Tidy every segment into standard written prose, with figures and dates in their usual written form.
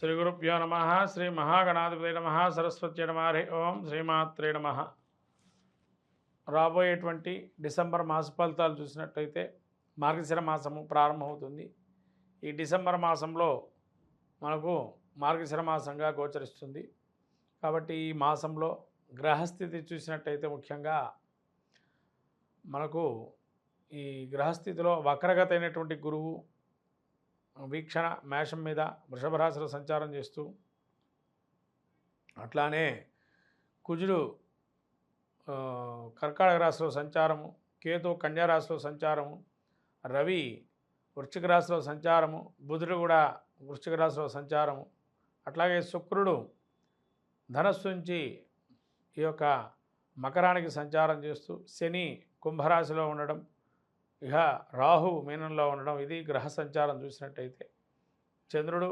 శ్రీ గురుభ్యో నమ. శ్రీ మహాగణాధిపతి నమ. సరస్వతి నమ. హరి ఓం శ్రీమాత్రే నమ. రాబోయేటువంటి డిసెంబర్ మాస ఫలితాలు చూసినట్టయితే మార్గశిర మాసము ప్రారంభమవుతుంది. ఈ డిసెంబర్ మాసంలో మనకు మార్గశిర మాసంగా గోచరిస్తుంది. కాబట్టి ఈ మాసంలో గ్రహస్థితి చూసినట్టయితే ముఖ్యంగా మనకు ఈ గ్రహస్థితిలో వక్రగత అయినటువంటి గురువు వీక్షణ మేషం మీద వృషభ రాశిలో సంచారం చేస్తూ, అట్లానే కుజుడు కర్కాటక రాశిలో సంచారము, కేతు కన్యా రాశిలో సంచారము, రవి వృశ్చిక రాశిలో సంచారము, బుధుడు కూడా వృశ్చిక రాశిలో సంచారము, అట్లాగే శుక్రుడు ధనస్సు నుంచి ఈ యొక్క మకరానికి సంచారం చేస్తూ, శని కుంభరాశిలో ఉండడం, ఇక రాహు మీనంలో ఉండడం, ఇది గ్రహ సంచారం చూసినట్టయితే. చంద్రుడు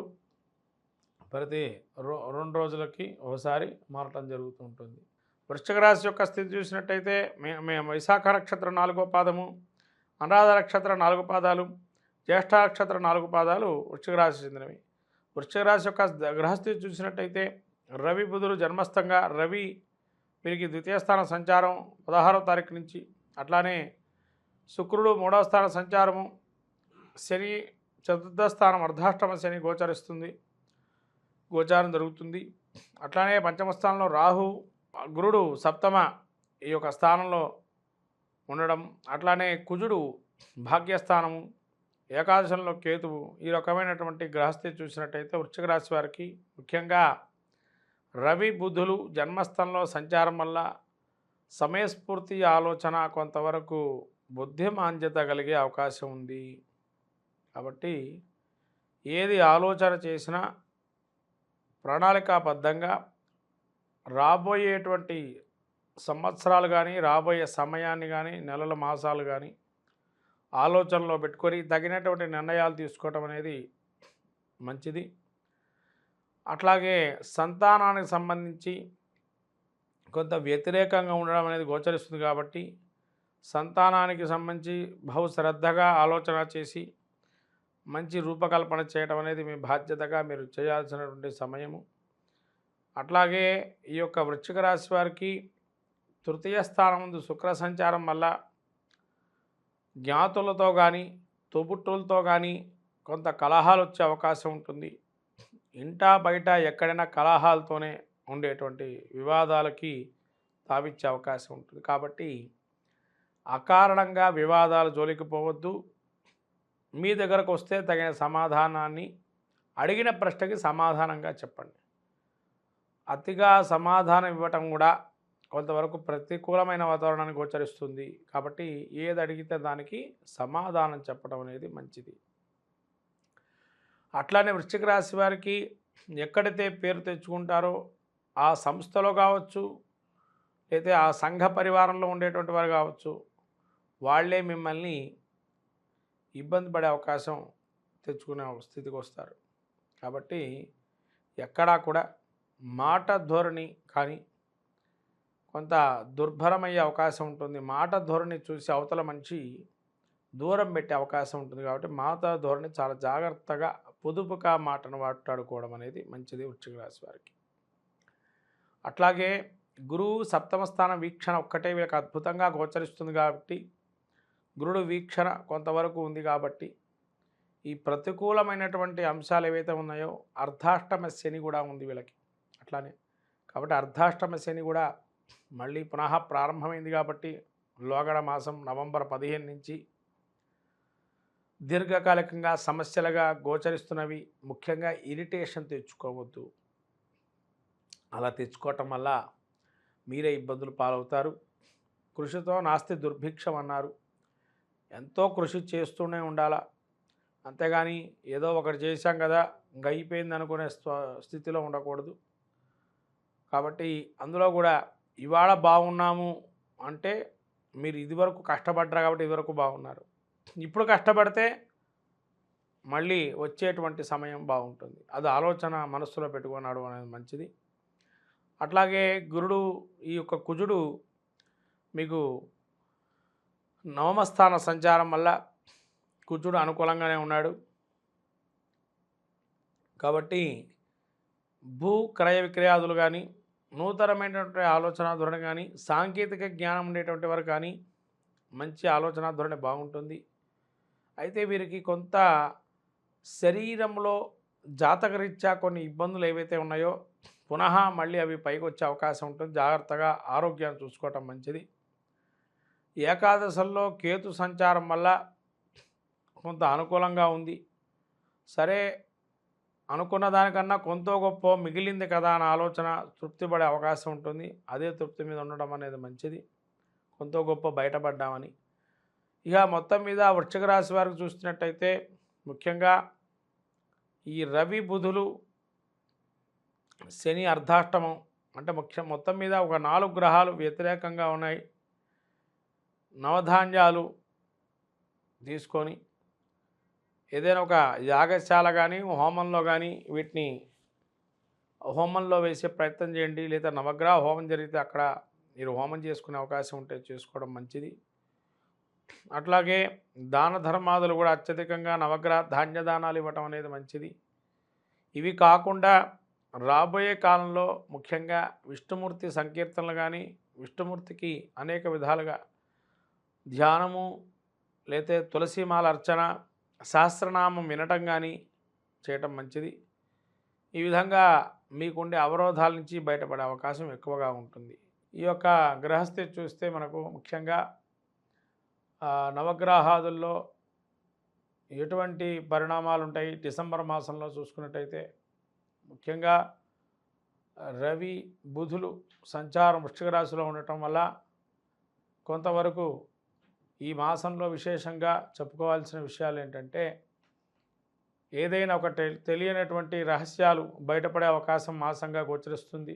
ప్రతి 2 రోజులకి ఒకసారి మారటం జరుగుతూ ఉంటుంది. వృశ్చిక రాశి యొక్క స్థితి చూసినట్టయితే మేము వైశాఖ నక్షత్రం 4వ పాదము, అనురాధ నక్షత్రం 4 పాదాలు, జ్యేష్ఠ నక్షత్రం 4 పాదాలు వృశ్చిక రాశి చెందినవి. వృశ్చిక రాశి యొక్క గ్రహస్థితి చూసినట్టయితే రవి బుధుడు జన్మస్థంగా, రవి వీరికి ద్వితీయ స్థాన సంచారం 16వ తారీఖు నుంచి, అట్లానే శుక్రుడు 3వ స్థాన సంచారము, శని 4వ స్థానం అర్ధాష్టమ శని గోచారం జరుగుతుంది. అట్లానే పంచమ స్థానంలో రాహు, గురుడు సప్తమ ఈ యొక్క స్థానంలో ఉండడం, అట్లానే కుజుడు భాగ్యస్థానము, ఏకాదశంలో కేతువు, ఈ రకమైనటువంటి గ్రహస్థితి చూసినట్టయితే వృశ్చిక రాశి వారికి ముఖ్యంగా రవి బుధులు జన్మస్థంలో సంచారం వల్ల సమయస్ఫూర్తి ఆలోచన కొంతవరకు బుద్ధిమాంద్యత కలిగే అవకాశం ఉంది. కాబట్టి ఏది ఆలోచన చేసినా ప్రణాళికాబద్ధంగా రాబోయేటువంటి సంవత్సరాలు కానీ, రాబోయే సమయాన్ని కానీ, నెలల మాసాలు కానీ ఆలోచనలో పెట్టుకొని తగినటువంటి నిర్ణయాలు తీసుకోవటం అనేది మంచిది. అట్లాగే సంతానానికి సంబంధించి కొంత వ్యతిరేకంగా ఉండడం అనేది గోచరిస్తుంది. కాబట్టి సంతానానికి సంబంధించి బహుశ్రద్ధగా ఆలోచన చేసి మంచి రూపకల్పన చేయడం అనేది మీ బాధ్యతగా మీరు చేయాల్సినటువంటి సమయము. అట్లాగే ఈ యొక్క వృశ్చిక రాశి వారికి తృతీయ స్థానం ముందు శుక్ర సంచారం వల్ల జ్ఞాతులతో కానీ, తోబుట్టులతో కానీ కొంత కలహాలు వచ్చే అవకాశం ఉంటుంది. ఇంటా బయట ఎక్కడైనా కలహాలతోనే ఉండేటువంటి వివాదాలకి తావిచ్చే అవకాశం ఉంటుంది. కాబట్టి అకారణంగా వివాదాలు జోలికి పోవద్దు. మీ దగ్గరకు వస్తే తగిన సమాధానాన్ని, అడిగిన ప్రశ్నకి సమాధానంగా చెప్పండి. అతిగా సమాధానం ఇవ్వటం కూడా కొంతవరకు ప్రతికూలమైన వాతావరణాన్ని గోచరిస్తుంది. కాబట్టి ఏది అడిగితే దానికి సమాధానం చెప్పడం అనేది మంచిది. అట్లానే వృశ్చిక రాశి వారికి ఎక్కడైతే పేరు తెచ్చుకుంటారో ఆ సంస్థలో కావచ్చు, అయితే ఆ సంఘ పరివారంలో ఉండేటువంటి వారు కావచ్చు, వాళ్ళే మిమ్మల్ని ఇబ్బంది పడే అవకాశం తెచ్చుకునే స్థితికి వస్తారు. కాబట్టి ఎక్కడా కూడా మాట ధోరణి కానీ కొంత దుర్భరమయ్యే అవకాశం ఉంటుంది. మాట ధోరణి చూసి అవతల మనిషి దూరం పెట్టే అవకాశం ఉంటుంది. కాబట్టి మాట ధోరణి చాలా జాగ్రత్తగా పొదుపుగా మాటను మాట్లాడుకోవడం అనేది మంచిది వృశ్చిక రాశి వారికి. అట్లాగే గురువు సప్తమ స్థానం వీక్షణ ఒక్కటే వీళ్ళకి అద్భుతంగా గోచరిస్తుంది. కాబట్టి గురుడు వీక్షణ కొంతవరకు ఉంది. కాబట్టి ఈ ప్రతికూలమైనటువంటి అంశాలు ఏవైతే ఉన్నాయో అర్ధాష్టమ శని కూడా ఉంది వీళ్ళకి. అట్లానే కాబట్టి అర్ధాష్టమ శని కూడా మళ్ళీ పునః ప్రారంభమైంది. కాబట్టి లోగడ మాసం నవంబర్ 15 నుంచి దీర్ఘకాలికంగా సమస్యలుగా గోచరిస్తున్నవి. ముఖ్యంగా ఇరిటేషన్ తెచ్చుకోవద్దు. అలా తెచ్చుకోవటం వల్ల మీరే ఇబ్బందులు పాలవుతారు. కృషితో నాస్తి దుర్భిక్షం అన్నారు. ఎంతో కృషి చేస్తూనే ఉండాలా. అంతేగాని ఏదో ఒకటి చేశాం కదా ఇంక అయిపోయింది అనుకునే స్థితిలో ఉండకూడదు. కాబట్టి అందులో కూడా ఇవాళ బాగున్నాము అంటే మీరు ఇదివరకు కష్టపడ్డారు కాబట్టి ఇదివరకు బాగున్నారు. ఇప్పుడు కష్టపడితే మళ్ళీ వచ్చేటువంటి సమయం బాగుంటుంది. అది ఆలోచన మనస్సులో పెట్టుకున్నాడు అనేది మంచిది. అట్లాగే గురుడు ఈ యొక్క కుజుడు మీకు నవమస్థాన సంచారం వల్ల కుజుడు అనుకూలంగానే ఉన్నాడు. కాబట్టి భూ క్రయ విక్రయాదులు కానీ, నూతనమైనటువంటి ఆలోచన ధోరణి కానీ, సాంకేతిక జ్ఞానం ఉండేటువంటి వారు కానీ మంచి ఆలోచన ధోరణి బాగుంటుంది. అయితే వీరికి కొంత శరీరంలో జాతకరీత్యా కొన్ని ఇబ్బందులు ఏవైతే ఉన్నాయో పునః మళ్ళీ అవి పైకి వచ్చే అవకాశం ఉంటుంది. జాగ్రత్తగా ఆరోగ్యాన్ని చూసుకోవటం మంచిది. ఏకాదశంలో కేతు సంచారం వల్ల కొంత అనుకూలంగా ఉంది. సరే, అనుకున్న దానికన్నా కొంత గొప్ప మిగిలింది కదా అన్న ఆలోచన తృప్తి పడే అవకాశం ఉంటుంది. అదే తృప్తి మీద ఉండడం అనేది మంచిది. కొంత గొప్ప బయటపడ్డామని. ఇక మొత్తం మీద వృశ్చిక రాశి వారికి చూస్తున్నట్టయితే ముఖ్యంగా ఈ రవి బుధులు శని అర్ధాష్టమం అంటే మొత్తం మీద ఒక 4 గ్రహాలు వ్యతిరేకంగా ఉన్నాయి. నవధాన్యాలు తీసుకొని ఏదైనా ఒక యాగశాల కానీ హోమంలో కానీ వీటిని హోమంలో వేసే ప్రయత్నం చేయండి. లేదా నవగ్రహ హోమం జరిగితే అక్కడ మీరు హోమం చేసుకునే అవకాశం ఉంటే చేసుకోవడం మంచిది. అట్లాగే దాన ధర్మాదులు కూడా అత్యధికంగా నవగ్రహ ధాన్యదానాలు ఇవ్వటం అనేది మంచిది. ఇవి కాకుండా రాబోయే కాలంలో ముఖ్యంగా విష్ణుమూర్తి సంకీర్తనలు కానీ, విష్ణుమూర్తికి అనేక విధాలుగా ధ్యానము లేతే తులసిమాల అర్చన, సహస్రనామం వినటం కానీ చేయటం మంచిది. ఈ విధంగా మీకుండే అవరోధాల నుంచి బయటపడే అవకాశం ఎక్కువగా ఉంటుంది. ఈ యొక్క గ్రహస్థితి చూస్తే మనకు ముఖ్యంగా నవగ్రహాదుల్లో ఎటువంటి పరిణామాలు ఉంటాయి డిసెంబర్ మాసంలో చూసుకున్నట్టయితే ముఖ్యంగా రవి బుధులు సంచారం వృశ్చిక రాశిలో ఉండటం వల్ల కొంతవరకు ఈ మాసంలో విశేషంగా చెప్పుకోవాల్సిన విషయాలు ఏంటంటే ఏదైనా ఒక తెలియనటువంటి రహస్యాలు బయటపడే అవకాశం మాసంగా గోచరిస్తుంది.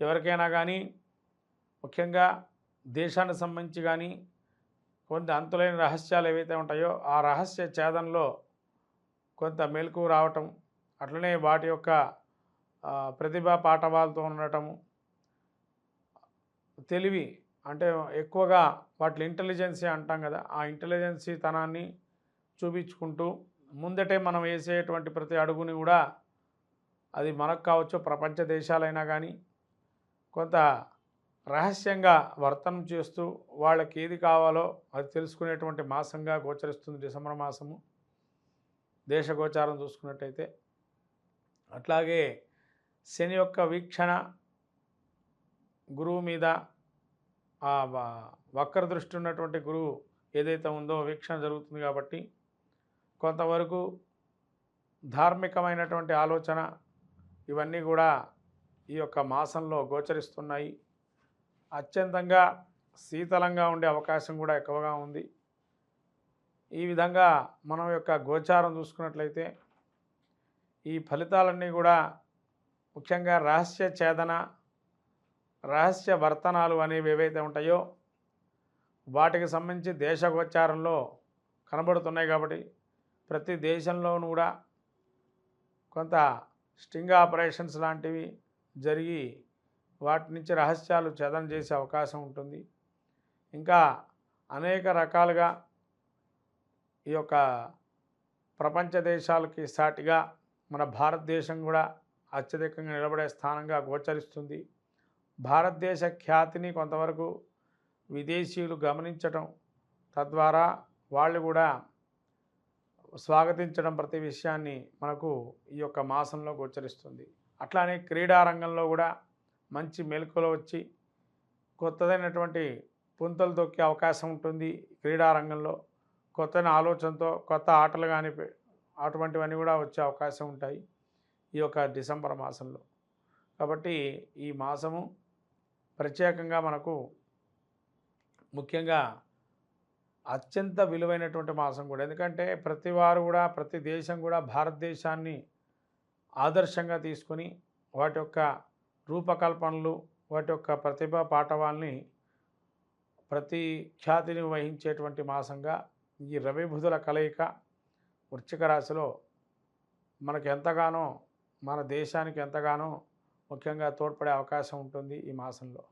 ఎవరికైనా కానీ ముఖ్యంగా దేశానికి సంబంధించి కానీ కొంత అంతులేని రహస్యాలు ఏవైతే ఉంటాయో ఆ రహస్య ఛేదనలో కొంత మెలకువ రావటం, అట్లనే వాటి యొక్క ప్రతిభా పాఠవాలతో ఉండటము, తెలివి అంటే ఎక్కువగా వాటి ఇంటెలిజెన్సీ అంటాం కదా, ఆ ఇంటెలిజెన్సీ తనాన్ని చూపించుకుంటూ ముందటే మనం వేసేటువంటి ప్రతి అడుగుని కూడా అది మనకు కావచ్చు ప్రపంచ దేశాలైనా కానీ కొంత రహస్యంగా వర్తనం చేస్తూ వాళ్ళకి ఏది కావాలో అది తెలుసుకునేటువంటి మాసంగా గోచరిస్తుంది డిసెంబర్ మాసము దేశ గోచారం చూసుకున్నట్టయితే. అట్లాగే శని యొక్క వీక్షణ గురువు మీద వక్ర దృష్టి ఉన్నటువంటి గురువు ఏదైతే ఉందో వీక్షణ జరుగుతుంది కాబట్టి కొంతవరకు ధార్మికమైనటువంటి ఆలోచన ఇవన్నీ కూడా ఈ యొక్క మాసంలో గోచరిస్తున్నాయి. అత్యంతంగా శీతలంగా ఉండే అవకాశం కూడా ఎక్కువగా ఉంది. ఈ విధంగా మనం యొక్క గోచారం చూసుకున్నట్లయితే ఈ ఫలితాలన్నీ కూడా ముఖ్యంగా రహస్య ఛేదన, రహస్య వర్తనాలు అనేవి ఏవైతే ఉంటాయో వాటికి సంబంధించి దేశ గోచారంలో కనబడుతున్నాయి. కాబట్టి ప్రతి దేశంలోనూ కూడా కొంత స్టింగ్ ఆపరేషన్స్ లాంటివి జరిగి వాటి నుంచి రహస్యాలు ఛేదన చేసే అవకాశం ఉంటుంది. ఇంకా అనేక రకాలుగా ఈ యొక్క ప్రపంచ దేశాలకి సాటిగా మన భారతదేశం కూడా అత్యధికంగా నిలబడే స్థానంగా గోచరిస్తుంది. భారతదేశ ఖ్యాతిని కొంతవరకు విదేశీయులు గమనించటం, తద్వారా వాళ్ళు కూడా స్వాగతించడం ప్రతి విషయాన్ని మనకు ఈ యొక్క మాసంలో గోచరిస్తుంది. అట్లానే క్రీడారంగంలో కూడా మంచి మెలకువలు వచ్చి కొత్తదైనటువంటి పుంతలు తొక్కే అవకాశం ఉంటుంది. క్రీడారంగంలో కొత్త ఆలోచనతో కొత్త ఆటలు కానీ అటువంటివన్నీ కూడా వచ్చే అవకాశం ఉంటాయి ఈ యొక్క డిసెంబర్ మాసంలో. కాబట్టి ఈ మాసము ప్రత్యేకంగా మనకు ముఖ్యంగా అత్యంత విలువైనటువంటి మాసం కూడా. ఎందుకంటే ప్రతి వారు కూడా ప్రతి దేశం కూడా భారతదేశాన్ని ఆదర్శంగా తీసుకొని వాటి యొక్క రూపకల్పనలు వాటి యొక్క ప్రతిభా పాఠవాల్ని ప్రతి ఖ్యాతిని వహించేటువంటి మాసంగా ఈ రవి బుధుల కలయిక వృశ్చిక రాశిలో మనకు ఎంతగానో మన దేశానికి ఎంతగానో ముఖ్యంగా తోడ్పడే అవకాశం ఉంటుంది ఈ మాసంలో.